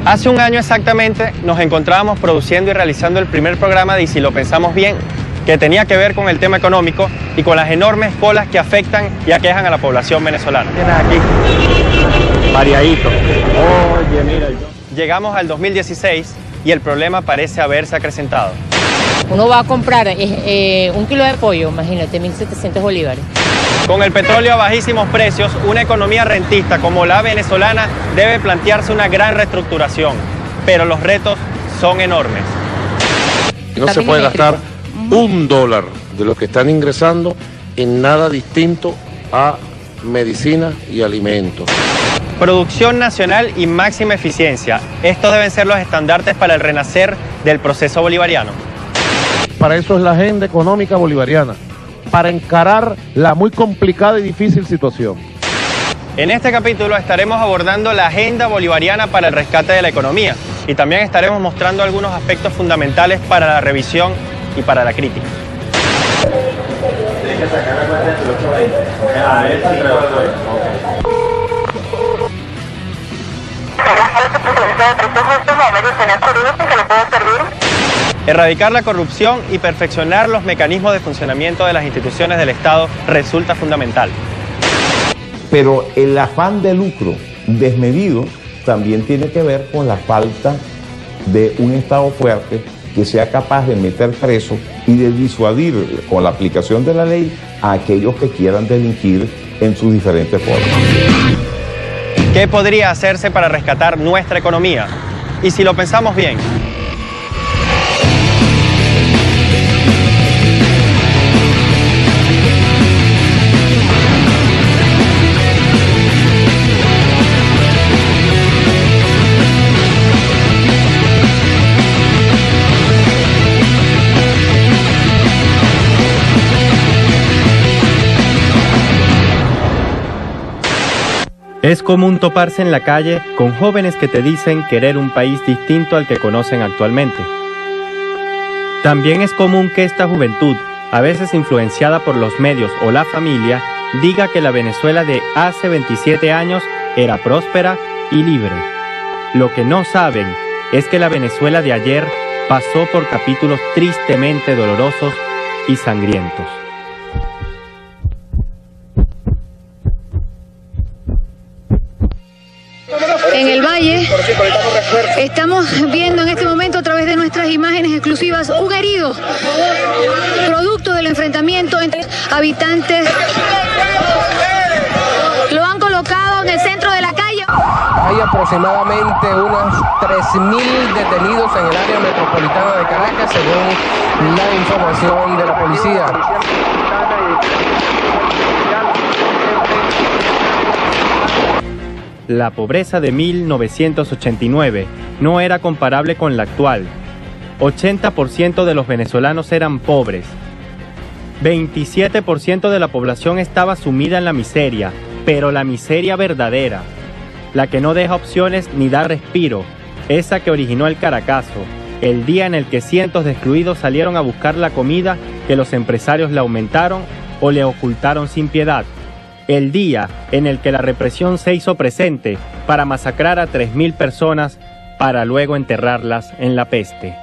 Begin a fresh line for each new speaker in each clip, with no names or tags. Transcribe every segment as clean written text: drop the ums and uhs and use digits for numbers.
Hace un año exactamente nos encontrábamos produciendo y realizando el primer programa de Y si lo pensamos bien, que tenía que ver con el tema económico y con las enormes colas que afectan y aquejan a la población venezolana.
Tienes aquí, variadito. Oye, mira.
Llegamos al 2016 y el problema parece haberse acrecentado.
Uno va a comprar 1 kilo de pollo, imagínate, 1.700 bolívares.
Con el petróleo a bajísimos precios, una economía rentista como la venezolana debe plantearse una gran reestructuración, pero los retos son enormes.
No se puede gastar $1 de lo que están ingresando en nada distinto a medicina y alimentos.
Producción nacional y máxima eficiencia. Estos deben ser los estandartes para el renacer del proceso bolivariano.
Para eso es la agenda económica bolivariana, para encarar la muy complicada y difícil situación.
En este capítulo estaremos abordando la agenda bolivariana para el rescate de la economía y también estaremos mostrando algunos aspectos fundamentales para la revisión y para la crítica.
Tienes que sacar la cuenta entre 820. Ah, esa entre 820.
Erradicar la corrupción y perfeccionar los mecanismos de funcionamiento de las instituciones del Estado resulta fundamental.
Pero el afán de lucro desmedido también tiene que ver con la falta de un Estado fuerte que sea capaz de meter preso y de disuadir con la aplicación de la ley a aquellos que quieran delinquir en sus diferentes formas.
¿Qué podría hacerse para rescatar nuestra economía? Y si lo pensamos bien, es común toparse en la calle con jóvenes que te dicen querer un país distinto al que conocen actualmente. También es común que esta juventud, a veces influenciada por los medios o la familia, diga que la Venezuela de hace 27 años era próspera y libre. Lo que no saben es que la Venezuela de ayer pasó por capítulos tristemente dolorosos y sangrientos.
En el Valle estamos viendo en este momento a través de nuestras imágenes exclusivas un herido, producto del enfrentamiento entre habitantes. Lo han colocado en el centro de la calle.
Hay aproximadamente unos 3.000 detenidos en el área metropolitana de Caracas, según la información de la policía.
La pobreza de 1989 no era comparable con la actual. 80% de los venezolanos eran pobres. 27% de la población estaba sumida en la miseria, pero la miseria verdadera, la que no deja opciones ni da respiro, esa que originó el Caracazo, el día en el que cientos de excluidos salieron a buscar la comida que los empresarios le aumentaron o le ocultaron sin piedad. El día en el que la represión se hizo presente para masacrar a 3.000 personas para luego enterrarlas en la peste.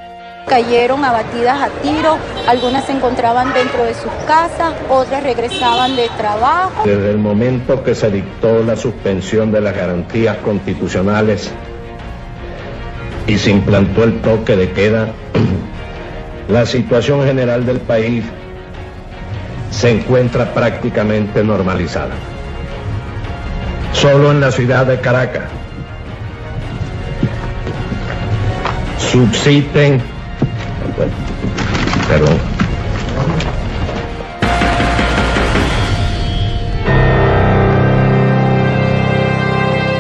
Cayeron abatidas a tiro, algunas se encontraban dentro de sus casas, otras regresaban de trabajo.
Desde el momento que se dictó la suspensión de las garantías constitucionales y se implantó el toque de queda, la situación general del país se encuentra prácticamente normalizada. Solo en la ciudad de Caracas subsisten,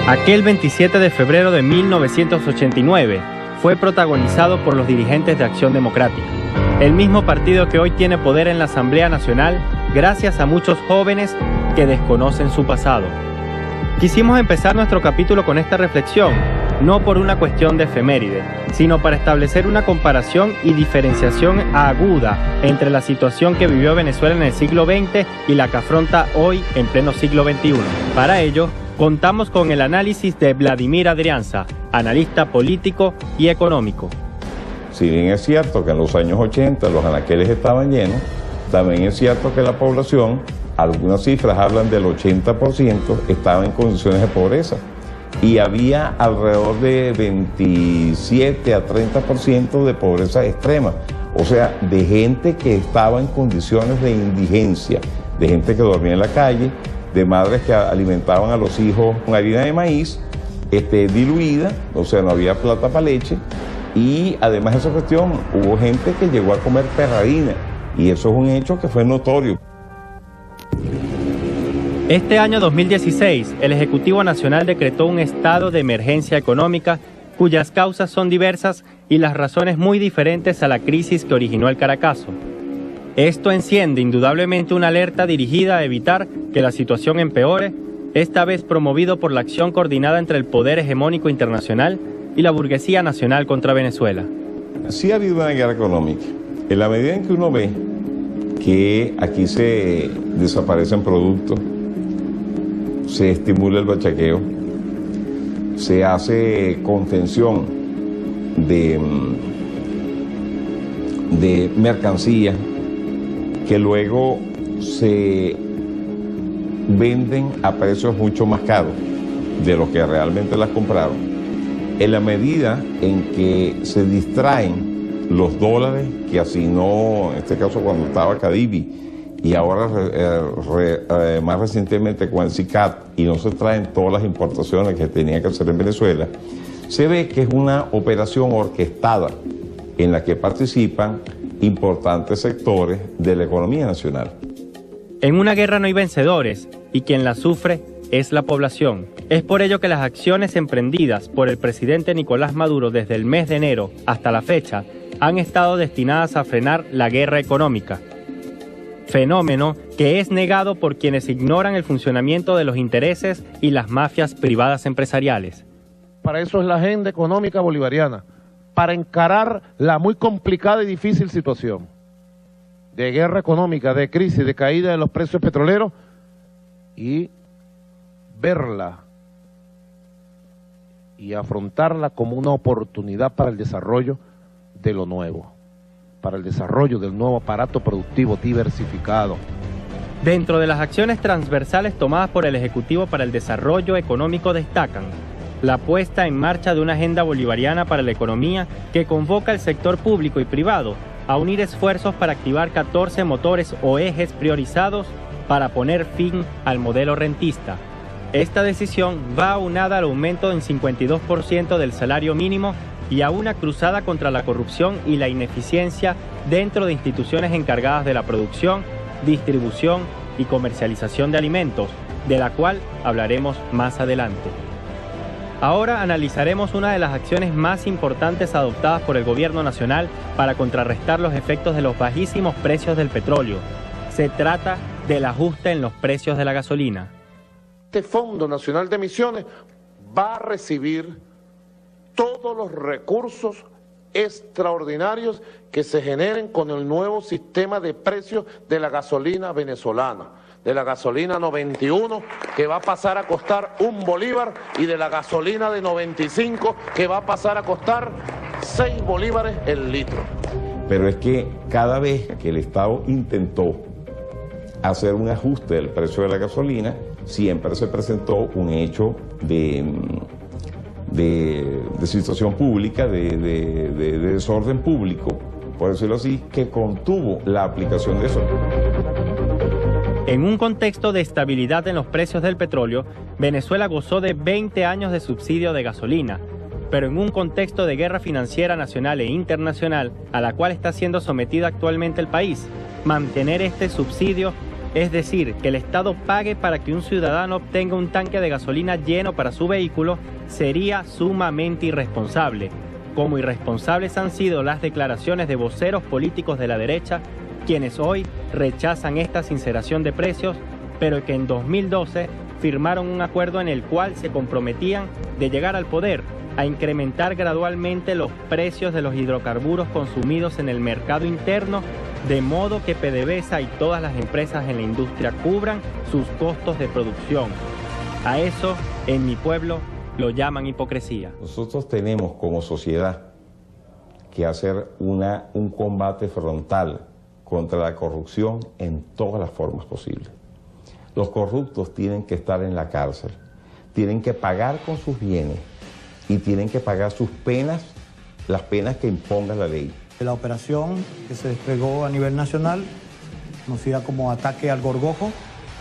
Aquel 27 de febrero de 1989 fue protagonizado por los dirigentes de Acción Democrática, el mismo partido que hoy tiene poder en la Asamblea Nacional gracias a muchos jóvenes que desconocen su pasado. Quisimos empezar nuestro capítulo con esta reflexión, no por una cuestión de efeméride, sino para establecer una comparación y diferenciación aguda entre la situación que vivió Venezuela en el siglo XX y la que afronta hoy en pleno siglo XXI. Para ello, contamos con el análisis de Vladimir Adrianza, analista político y económico.
Si bien es cierto que en los años 80 los anaqueles estaban llenos, también es cierto que la población, algunas cifras hablan del 80%, estaba en condiciones de pobreza. Y había alrededor de 27 a 30% de pobreza extrema. O sea, de gente que estaba en condiciones de indigencia, de gente que dormía en la calle, de madres que alimentaban a los hijos con harina de maíz diluida, o sea, no había plata para leche. Y además de esa cuestión, hubo gente que llegó a comer perrarina, y eso es un hecho que fue notorio.
Este año 2016, el Ejecutivo Nacional decretó un estado de emergencia económica cuyas causas son diversas y las razones muy diferentes a la crisis que originó el Caracazo. Esto enciende indudablemente una alerta dirigida a evitar que la situación empeore, esta vez promovido por la acción coordinada entre el poder hegemónico internacional y la burguesía nacional contra Venezuela.
Sí ha habido una guerra económica. En la medida en que uno ve que aquí se desaparecen productos, se estimula el bachaqueo, se hace contención de mercancías que luego se venden a precios mucho más caros de lo que realmente las compraron. En la medida en que se distraen los dólares que asignó, en este caso cuando estaba Cadivi, y ahora más recientemente con el CICAT, y no se traen todas las importaciones que tenía que hacer en Venezuela, se ve que es una operación orquestada en la que participan importantes sectores de la economía nacional.
En una guerra no hay vencedores, y quien la sufre es la población. Es por ello que las acciones emprendidas por el presidente Nicolás Maduro desde el mes de enero hasta la fecha han estado destinadas a frenar la guerra económica. Fenómeno que es negado por quienes ignoran el funcionamiento de los intereses y las mafias privadas empresariales.
Para eso es la agenda económica bolivariana, para encarar la muy complicada y difícil situación de guerra económica, de crisis, de caída de los precios petroleros, y verla y afrontarla como una oportunidad para el desarrollo de lo nuevo, para el desarrollo del nuevo aparato productivo diversificado.
Dentro de las acciones transversales tomadas por el Ejecutivo para el desarrollo económico destacan la puesta en marcha de una agenda bolivariana para la economía que convoca al sector público y privado a unir esfuerzos para activar 14 motores o ejes priorizados para poner fin al modelo rentista. Esta decisión va aunada al aumento en 52% del salario mínimo y a una cruzada contra la corrupción y la ineficiencia dentro de instituciones encargadas de la producción, distribución y comercialización de alimentos, de la cual hablaremos más adelante. Ahora analizaremos una de las acciones más importantes adoptadas por el gobierno nacional para contrarrestar los efectos de los bajísimos precios del petróleo. Se trata del ajuste en los precios de la gasolina.
Este Fondo Nacional de Emisiones va a recibir todos los recursos extraordinarios que se generen con el nuevo sistema de precios de la gasolina venezolana, de la gasolina 91 que va a pasar a costar 1 bolívar y de la gasolina de 95 que va a pasar a costar 6 bolívares el litro.
Pero es que cada vez que el Estado intentó hacer un ajuste del precio de la gasolina, siempre se presentó un hecho de situación pública, de desorden público, por decirlo así, que contuvo la aplicación de eso.
En un contexto de estabilidad en los precios del petróleo, Venezuela gozó de 20 años de subsidio de gasolina, pero en un contexto de guerra financiera nacional e internacional a la cual está siendo sometido actualmente el país, mantener este subsidio, es decir, que el Estado pague para que un ciudadano obtenga un tanque de gasolina lleno para su vehículo, sería sumamente irresponsable, como irresponsables han sido las declaraciones de voceros políticos de la derecha, quienes hoy rechazan esta sinceración de precios, pero que en 2012 firmaron un acuerdo en el cual se comprometían de llegar al poder a incrementar gradualmente los precios de los hidrocarburos consumidos en el mercado interno, de modo que PDVSA y todas las empresas en la industria cubran sus costos de producción. A eso, en mi pueblo, lo llaman hipocresía.
Nosotros tenemos como sociedad que hacer un combate frontal contra la corrupción en todas las formas posibles. Los corruptos tienen que estar en la cárcel, tienen que pagar con sus bienes y tienen que pagar sus penas, las penas que imponga la ley.
La operación que se desplegó a nivel nacional, conocida como Ataque al Gorgojo,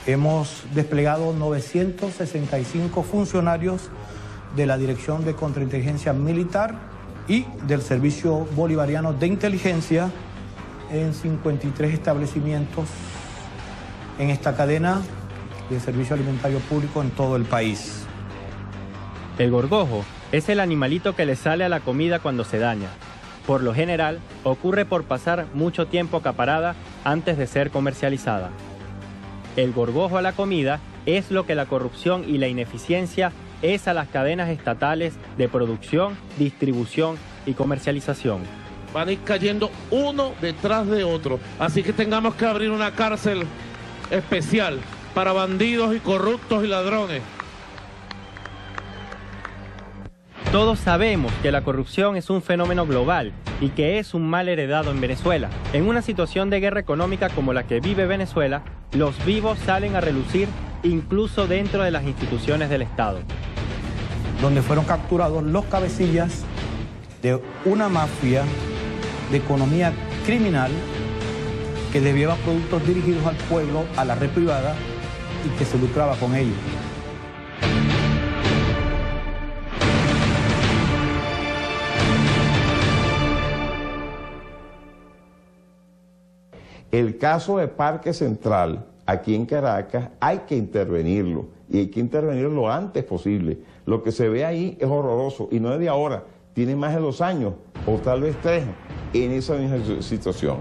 hemos desplegado 965 funcionarios de la Dirección de Contrainteligencia Militar y del Servicio Bolivariano de Inteligencia en 53 establecimientos en esta cadena de servicio alimentario público en todo el país.
El gorgojo es el animalito que le sale a la comida cuando se daña. Por lo general, ocurre por pasar mucho tiempo acaparada antes de ser comercializada. El gorgojo a la comida es lo que la corrupción y la ineficiencia es a las cadenas estatales de producción, distribución y comercialización.
Van a ir cayendo uno detrás de otro, así que tengamos que abrir una cárcel especial para bandidos y corruptos y ladrones.
Todos sabemos que la corrupción es un fenómeno global y que es un mal heredado en Venezuela. En una situación de guerra económica como la que vive Venezuela, los vivos salen a relucir incluso dentro de las instituciones del Estado.
Donde fueron capturados los cabecillas de una mafia de economía criminal que desviaba productos dirigidos al pueblo, a la red privada y que se lucraba con ellos.
El caso de Parque Central, aquí en Caracas, hay que intervenirlo y hay que intervenirlo lo antes posible. Lo que se ve ahí es horroroso y no es de ahora, tiene más de 2 años o tal vez 3 en esa misma situación.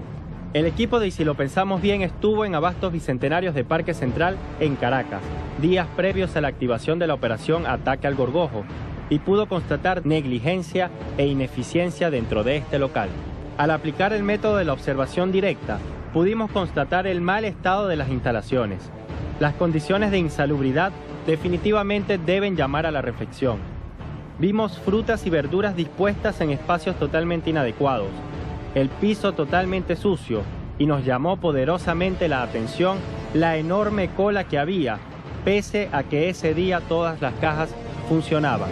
El equipo de Y Si Lo Pensamos Bien estuvo en Abastos Bicentenarios de Parque Central en Caracas, días previos a la activación de la operación Ataque al Gorgojo, y pudo constatar negligencia e ineficiencia dentro de este local. Al aplicar el método de la observación directa, pudimos constatar el mal estado de las instalaciones. Las condiciones de insalubridad definitivamente deben llamar a la reflexión. Vimos frutas y verduras dispuestas en espacios totalmente inadecuados, el piso totalmente sucio, y nos llamó poderosamente la atención la enorme cola que había, pese a que ese día todas las cajas funcionaban.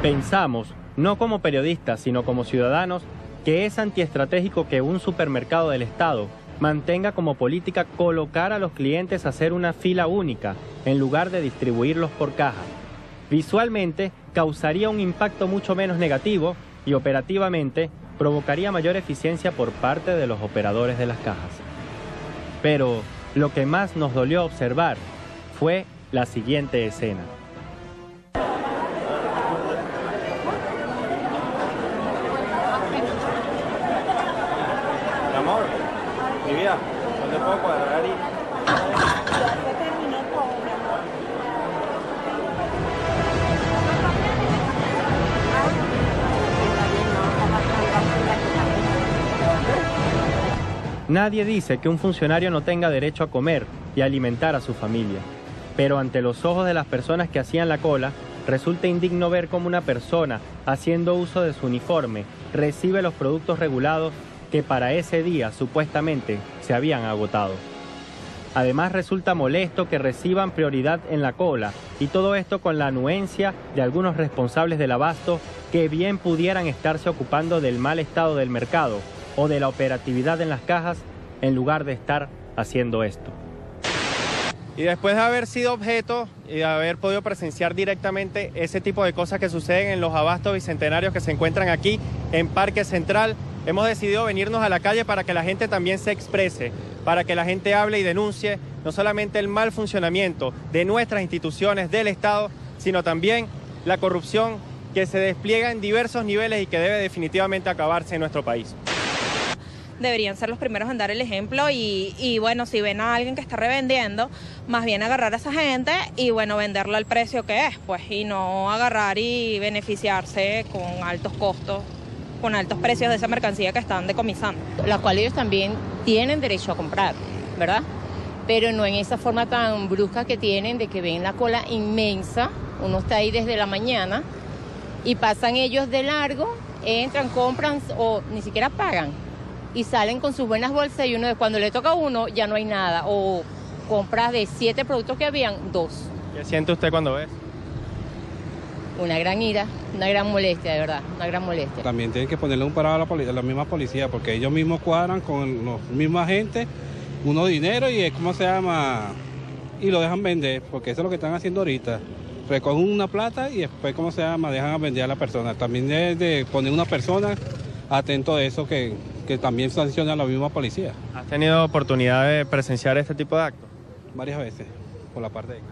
Pensamos, no como periodistas, sino como ciudadanos, que es antiestratégico que un supermercado del Estado mantenga como política colocar a los clientes a hacer una fila única, en lugar de distribuirlos por caja. Visualmente, causaría un impacto mucho menos negativo y operativamente provocaría mayor eficiencia por parte de los operadores de las cajas. Pero lo que más nos dolió observar fue la siguiente escena.
Mi amor, mi vida, ¿dónde puedo cuadrar ahí?
Nadie dice que un funcionario no tenga derecho a comer y alimentar a su familia, pero ante los ojos de las personas que hacían la cola, resulta indigno ver cómo una persona, haciendo uso de su uniforme, recibe los productos regulados que para ese día supuestamente se habían agotado. Además resulta molesto que reciban prioridad en la cola, y todo esto con la anuencia de algunos responsables del abasto que bien pudieran estarse ocupando del mal estado del mercado o de la operatividad en las cajas en lugar de estar haciendo esto.
Y después de haber sido objeto y de haber podido presenciar directamente ese tipo de cosas que suceden en los abastos bicentenarios que se encuentran aquí en Parque Central, hemos decidido venirnos a la calle para que la gente también se exprese, para que la gente hable y denuncie no solamente el mal funcionamiento de nuestras instituciones, del Estado, sino también la corrupción que se despliega en diversos niveles y que debe definitivamente acabarse en nuestro país.
Deberían ser los primeros en dar el ejemplo y bueno, si ven a alguien que está revendiendo, más bien agarrar a esa gente y bueno, venderlo al precio que es, pues, y no agarrar y beneficiarse con altos costos, con altos precios de esa mercancía que están decomisando.
La cual ellos también tienen derecho a comprar, ¿verdad? pero no en esa forma tan brusca que tienen, de que ven la cola inmensa, uno está ahí desde la mañana, y pasan ellos de largo, entran, compran o ni siquiera pagan, y salen con sus buenas bolsas, y uno, cuando le toca a uno ya no hay nada, o compras de 7 productos que habían, 2.
¿Qué siente usted cuando ve?
Una gran ira, una gran molestia, de verdad, una gran molestia.
También tienen que ponerle un parado a la misma policía, porque ellos mismos cuadran con los mismos agentes, uno dinero y ¿cómo se llama? Y lo dejan vender, porque eso es lo que están haciendo ahorita. Recogen una plata y después, ¿cómo se llama? Dejan a vender a la persona. También es de poner una persona atento a eso, que también sanciona a la misma policía.
¿Has tenido oportunidad de presenciar este tipo de actos?
Varias veces, por la parte de acá.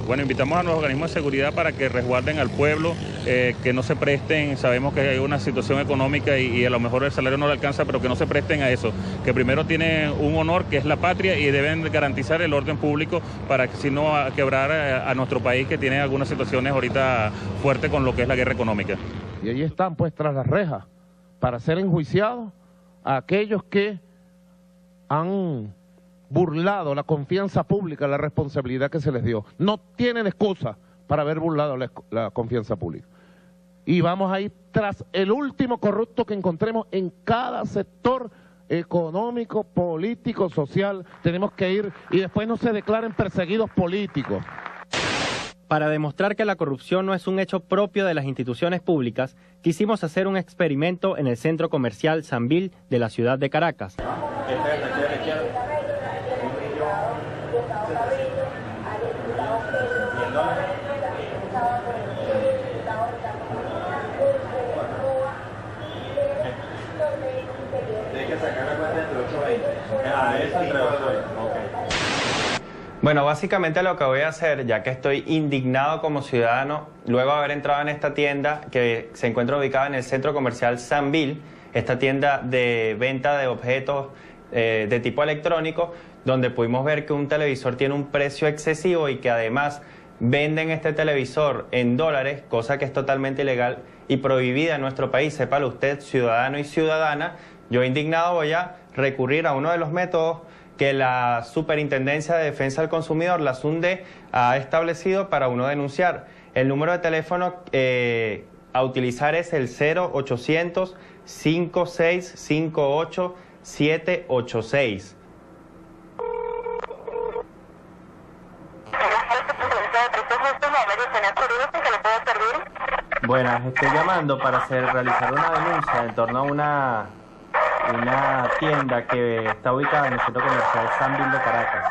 Bueno, invitamos a los organismos de seguridad para que resguarden al pueblo, que no se presten, sabemos que hay una situación económica y a lo mejor el salario no le alcanza, pero que no se presten a eso, que primero tienen un honor que es la patria y deben garantizar el orden público para que si no quebrar a nuestro país, que tiene algunas situaciones ahorita fuertes con lo que es la guerra económica.
Y ahí están pues tras las rejas para ser enjuiciados a aquellos que han burlado la confianza pública, la responsabilidad que se les dio. No tienen excusa para haber burlado la confianza pública. Y vamos a ir tras el último corrupto que encontremos en cada sector económico, político, social. Tenemos que ir y después no se declaren perseguidos políticos.
Para demostrar que la corrupción no es un hecho propio de las instituciones públicas, quisimos hacer un experimento en el centro comercial Sambil de la ciudad de Caracas. Bueno, básicamente lo que voy a hacer, ya que estoy indignado como ciudadano, luego de haber entrado en esta tienda que se encuentra ubicada en el centro comercial Sambil, esta tienda de venta de objetos de tipo electrónico, donde pudimos ver que un televisor tiene un precio excesivo y que además venden este televisor en dólares, cosa que es totalmente ilegal y prohibida en nuestro país. Sépalo usted, ciudadano y ciudadana, yo indignado voy a recurrir a uno de los métodos que la Superintendencia de Defensa del Consumidor, la SUNDE, ha establecido para uno denunciar. El número de teléfono a utilizar es el 0800 5658 786. Buenas, estoy llamando para realizar una denuncia en torno a una tienda que está ubicada en el centro comercial Sambil de Caracas.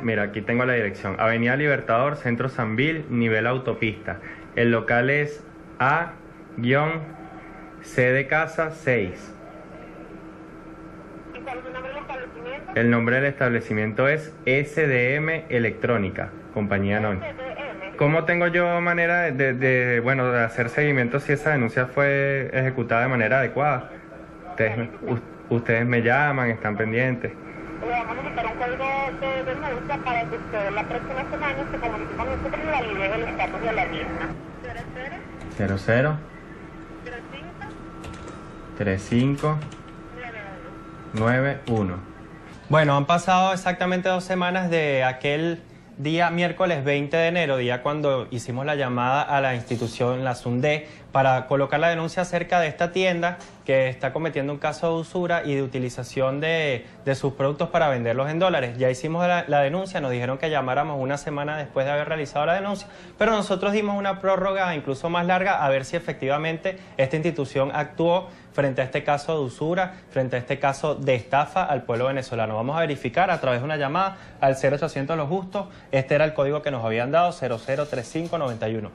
Mira, aquí tengo la dirección. Avenida Libertador, Centro Sambil, nivel autopista. El local es A-C de casa 6. El nombre del establecimiento es SDM Electrónica, compañía anónima. ¿Cómo tengo yo manera de hacer seguimiento si esa denuncia fue ejecutada de manera adecuada? Ustedes me llaman, están pendientes.
Le vamos a necesitar un código de denuncia para que usted la próxima semana se comunique con nosotros y valide el estatus de la misma.
00 35 91. Bueno, han pasado exactamente 2 semanas de aquel día miércoles 20 de enero, día cuando hicimos la llamada a la institución, la SUNDE, para colocar la denuncia acerca de esta tienda que está cometiendo un caso de usura y de utilización de sus productos para venderlos en dólares. Ya hicimos la denuncia, nos dijeron que llamáramos una semana después de haber realizado la denuncia, pero nosotros dimos una prórroga incluso más larga a ver si efectivamente esta institución actuó frente a este caso de usura, frente a este caso de estafa al pueblo venezolano. Vamos a verificar a través de una llamada al 0800 Los Justos. Este era el código que nos habían dado, 003591.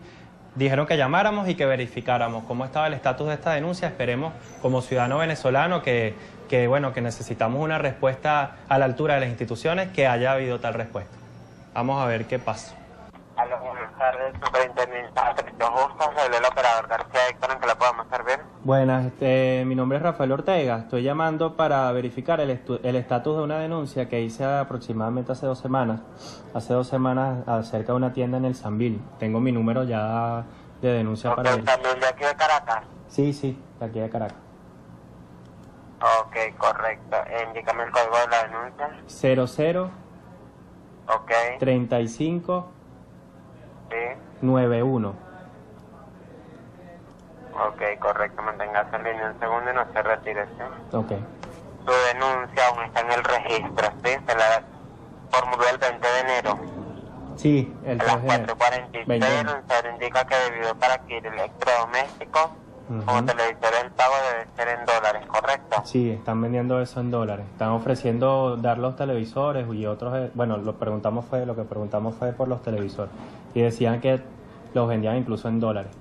Dijeron que llamáramos y que verificáramos cómo estaba el estatus de esta denuncia. Esperemos, como ciudadano venezolano, que necesitamos una respuesta a la altura de las instituciones, que haya habido tal respuesta. Vamos a ver qué pasa.
Buenas tardes, superintendente Los Justos, soy el operador García Héctor, ¿en qué le podemos servir?
Buenas, mi nombre es Rafael Ortega. Estoy llamando para verificar el estatus de una denuncia que hice aproximadamente hace 2 semanas. Hace 2 semanas acerca de una tienda en el Sambil. Tengo mi número ya de denuncia para...
¿También de aquí de Caracas?
Sí, de aquí de Caracas.
Ok. Ok, correcto. Indícame el código de la denuncia.
00
Ok.
35
Sí.
91.
Ok, correcto. Manténgase en línea un segundo y no se retire, ¿sí?
Ok.
Su denuncia aún está en el registro, ¿sí? Se la formuló el 20 de enero.
Sí, el 3
A las
de enero.
4:46,
20.
se indica que debido para adquirir electrodomésticos, como televisor, el pago debe ser en dólares, ¿correcto?
Sí, están vendiendo eso en dólares. Están ofreciendo dar los televisores y otros. Bueno, lo que preguntamos fue por los televisores. Y decían que los vendían incluso en dólares.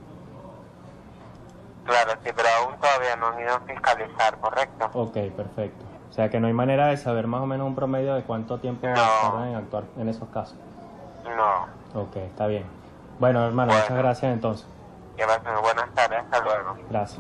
Claro, sí, pero aún todavía no han ido a fiscalizar, ¿correcto?
Ok, perfecto. O sea que no hay manera de saber más o menos un promedio de cuánto tiempo tardan en actuar en esos casos.
No.
Ok, está bien. Bueno, hermano, muchas gracias entonces.
Que pasen buenas tardes, hasta luego.
Gracias.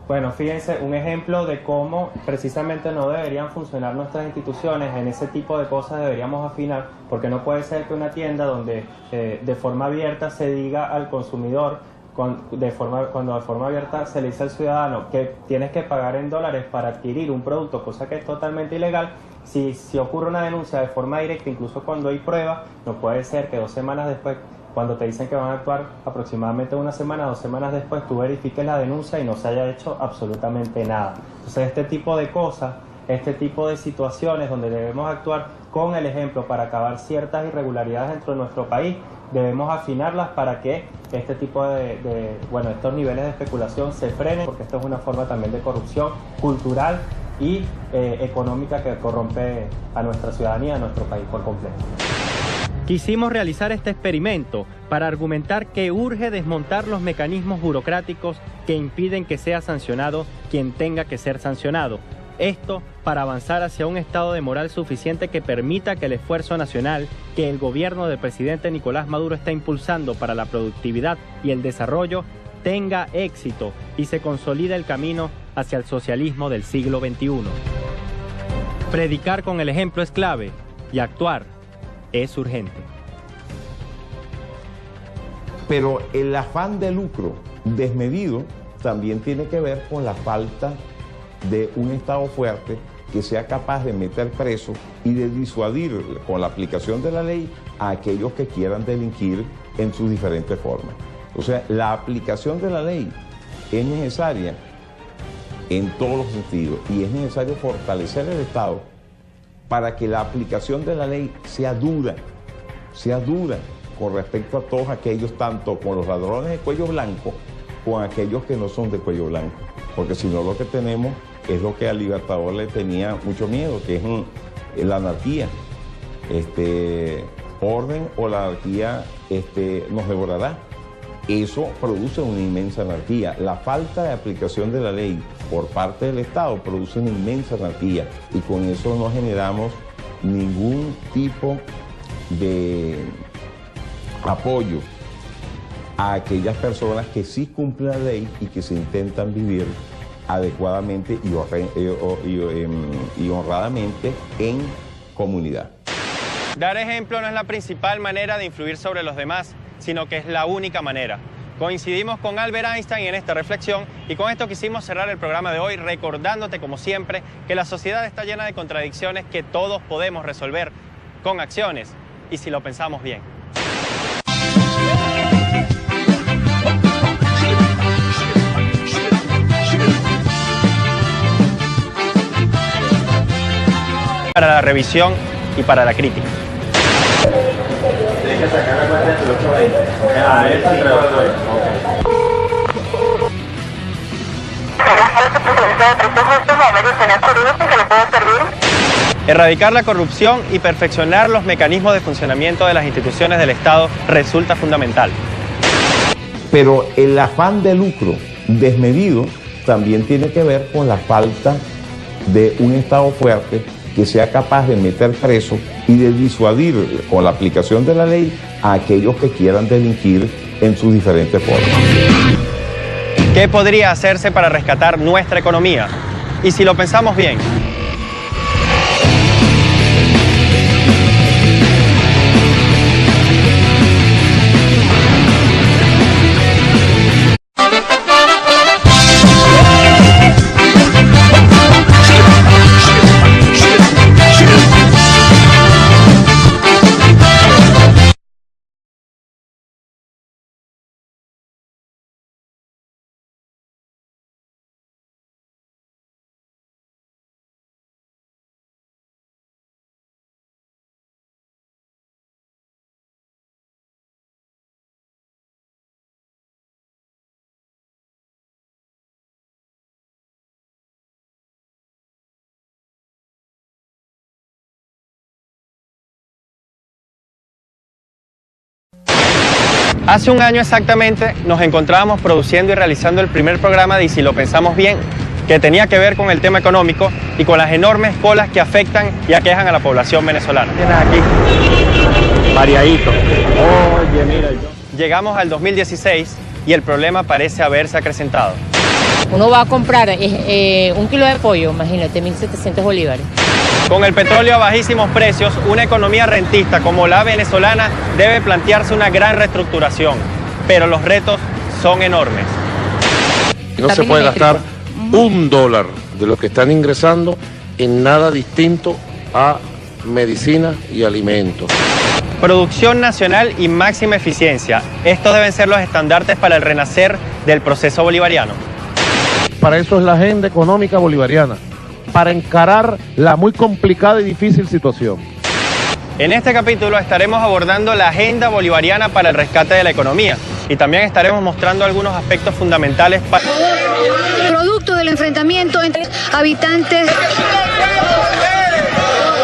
Bueno, fíjense, un ejemplo de cómo precisamente no deberían funcionar nuestras instituciones, en ese tipo de cosas deberíamos afinar, porque no puede ser que una tienda donde de forma abierta se diga al consumidor, cuando de forma abierta se le dice al ciudadano que tienes que pagar en dólares para adquirir un producto, cosa que es totalmente ilegal. Si ocurre una denuncia de forma directa, incluso cuando hay pruebas, no puede ser que 2 semanas después, cuando te dicen que van a actuar aproximadamente 1 semana, 2 semanas después, tú verifiques la denuncia y no se haya hecho absolutamente nada. Entonces, este tipo de cosas, este tipo de situaciones donde debemos actuar con el ejemplo para acabar ciertas irregularidades dentro de nuestro país, debemos afinarlas para que este tipo estos niveles de especulación se frenen, porque esto es una forma también de corrupción cultural y económica que corrompe a nuestra ciudadanía, a nuestro país por completo. Quisimos realizar este experimento para argumentar que urge desmontar los mecanismos burocráticos que impiden que sea sancionado quien tenga que ser sancionado. Esto para avanzar hacia un estado de moral suficiente que permita que el esfuerzo nacional que el gobierno del presidente Nicolás Maduro está impulsando para la productividad y el desarrollo tenga éxito y se consolide el camino hacia el socialismo del siglo XXI. Predicar con el ejemplo es clave y actuar es urgente.
Pero el afán de lucro desmedido también tiene que ver con la falta de un Estado fuerte que sea capaz de meter preso y de disuadir con la aplicación de la ley a aquellos que quieran delinquir en sus diferentes formas. O sea, la aplicación de la ley es necesaria en todos los sentidos y es necesario fortalecer el Estado para que la aplicación de la ley sea dura con respecto a todos aquellos, tanto con los ladrones de cuello blanco, con aquellos que no son de cuello blanco. Porque si no, lo que tenemos es lo que al Libertador le tenía mucho miedo, que es la anarquía. Orden o la anarquía nos devorará. Eso produce una inmensa anarquía. La falta de aplicación de la ley por parte del Estado produce una inmensa anarquía y con eso no generamos ningún tipo de apoyo a aquellas personas que sí cumplen la ley y que se intentan vivir adecuadamente y honradamente en comunidad.
Dar ejemplo no es la principal manera de influir sobre los demás, sino que es la única manera. Coincidimos con Albert Einstein en esta reflexión y con esto quisimos cerrar el programa de hoy recordándote, como siempre, que la sociedad está llena de contradicciones que todos podemos resolver con acciones y si lo pensamos bien. Para la revisión y para la crítica. Tienes que sacar la cuenta entre 820. A ver si entre 820. Erradicar la corrupción y perfeccionar los mecanismos de funcionamiento de las instituciones del Estado resulta fundamental.
Pero el afán de lucro desmedido también tiene que ver con la falta de un Estado fuerte que sea capaz de meter preso y de disuadir con la aplicación de la ley a aquellos que quieran delinquir en sus diferentes formas.
¿Qué podría hacerse para rescatar nuestra economía? Y si lo pensamos bien, Hace un año exactamente nos encontrábamos produciendo y realizando el primer programa de Y si lo pensamos bien, que tenía que ver con el tema económico y con las enormes colas que afectan y aquejan a la población venezolana. Tienes aquí, variadito. Oye, mira. Llegamos al 2016 y el problema parece haberse acrecentado.
Uno va a comprar 1 kilo de pollo, imagínate, 1.700 bolívares.
Con el petróleo a bajísimos precios, una economía rentista como la venezolana debe plantearse una gran reestructuración, pero los retos son enormes.
No se puede gastar $1 de lo que están ingresando en nada distinto a medicina y alimentos.
Producción nacional y máxima eficiencia. Estos deben ser los estandartes para el renacer del proceso bolivariano.
Para eso es la agenda económica bolivariana, para encarar la muy complicada y difícil situación.
En este capítulo estaremos abordando la agenda bolivariana para el rescate de la economía y también estaremos mostrando algunos aspectos fundamentales para...
Producto del enfrentamiento entre habitantes,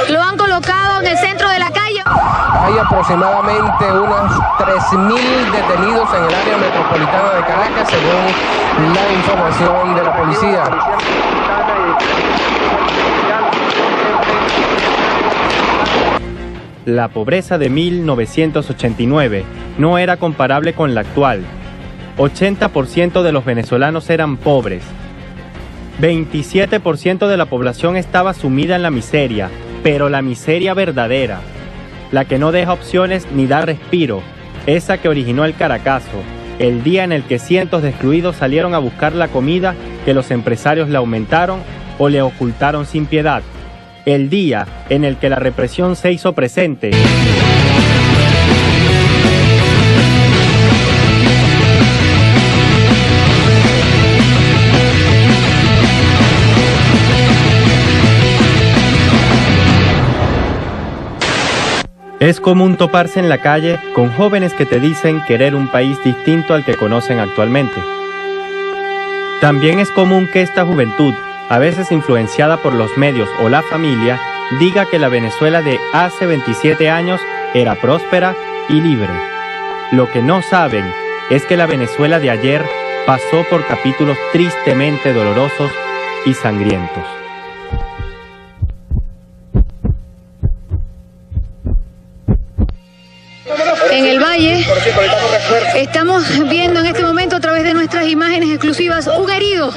lo han colocado en el centro de la calle.
Hay aproximadamente unos 3.000 detenidos en el área metropolitana de Caracas, según la información de la policía.
La pobreza de 1989 no era comparable con la actual. 80% de los venezolanos eran pobres. 27% de la población estaba sumida en la miseria, pero la miseria verdadera, la que no deja opciones ni da respiro, esa que originó el Caracazo, el día en el que cientos de excluidos salieron a buscar la comida que los empresarios le aumentaron o le ocultaron sin piedad. El día en el que la represión se hizo presente. Es común toparse en la calle con jóvenes que te dicen querer un país distinto al que conocen actualmente. También es común que esta juventud, a veces influenciada por los medios o la familia, diga que la Venezuela de hace 27 años era próspera y libre. Lo que no saben es que la Venezuela de ayer pasó por capítulos tristemente dolorosos y sangrientos.
En el Valle estamos viendo en este momento a través de nuestras imágenes exclusivas un herido.